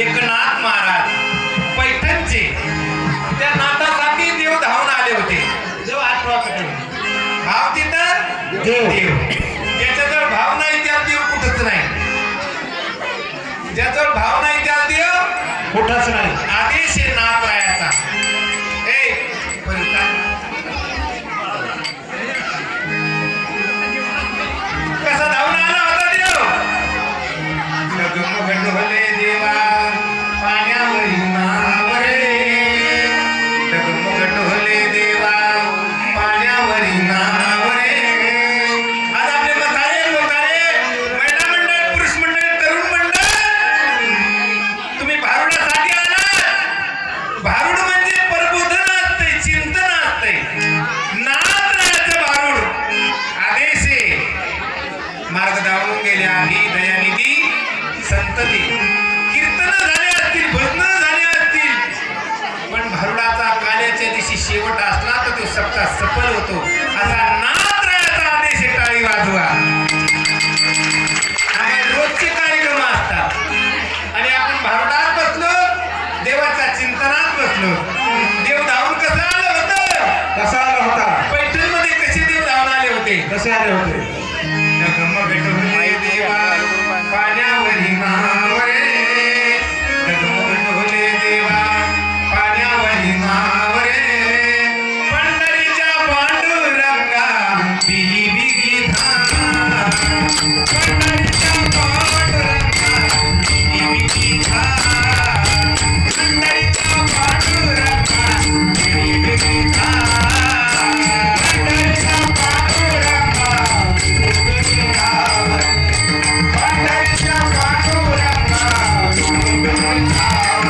एकनाथ महाराज पैठणचे, त्या नाथासाठी देव धावून आले होते. देव आठवा भाव तिथं देव. ज्याच्याजवळ भाव नाही त्या देव कुठंच नाही. ज्याच्याजवळ भाव नाही त्या देव कुठंच नाही. आदेश आहे नाथ रायाचा. कसा धावून आला होता देव. डगमगले देवा पाण्यावरी नावरे, डगमगले देवा पाण्यावरी नावरे. आज आपले म्हातारे म्हातारे महिला मंडळ, पुरुष मंडळ, तरुण मंडळ, तुम्ही भारुडासाठी आलात. भारुड म्हणजे प्रबोधन असते, चिंतन असते. नाथरायाचं भारुड आदेश आहे. मार्ग दावून गेल्या आधी दयानिधी संतती कीर्तन झाले असतील, भजन झाले असतील, पण भारुडाचा काल्याच्या दिवशी शेवट असला तर तो सप्ताह सफल होतो. असा नाथरायाचा आदेश आहे. टाळी वाजवा. आम्ही रोजचे कार्यक्रम असतात आणि आपण भारुडात बसलो, देवाच्या चिंतनात बसलो. देव धावून कसं आलं होतं? कसा आला होता? पैठण मध्ये कसे देव धावून आले होते? कसे आले होते? डगमगले देवा पाण्यावरी नावरे, डगमगले देवा पाण्यावरी नावरे. पंढरीच्या पांडुरंगा बिगी बिगी धाम, पंढरीच्या पांडुरंगा बिगी बिगी धाम, पंढरीच्या पांडुरंगा बिगी बिगी धाम, पंढरीच्या पांडुरंगा बिगी बिगी धाम. पंढरीच्या पांडुरंगा बिगी बिगी धाम, पंढरीच्या पांडुरंगा बिगी बिगी धाम.